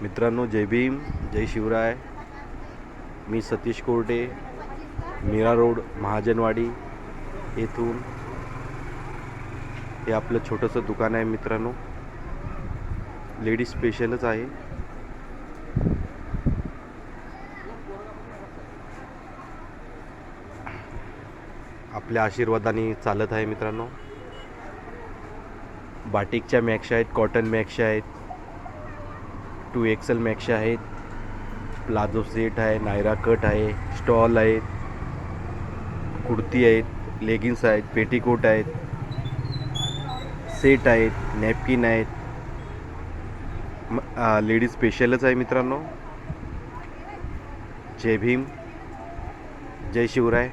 मित्रांनो, जय भीम, जय शिवराय. मी सतीश कोरडे, मीरा रोड, महाजनवाडी येथून. हे आपलं छोटंसं दुकान आहे मित्रांनो. लेडीज स्पेशलच आहे. आपल्या आशीर्वादाने चालत आहे मित्रांनो. बाटिकच्या मॅक्शा आहेत, कॉटन मॅक्शा आहेत, 2XL मॅक्शा आहेत, प्लाझो सेट आहे, नायरा कट आहे, स्टॉल आहेत, कुर्ती आहेत, लेगिन्स आहेत, पेटीकोट आहेत, सेट आहेत, नॅपकिन आहेत. लेडीज स्पेशलच आहे मित्रांनो. जय भीम, जय शिवराय.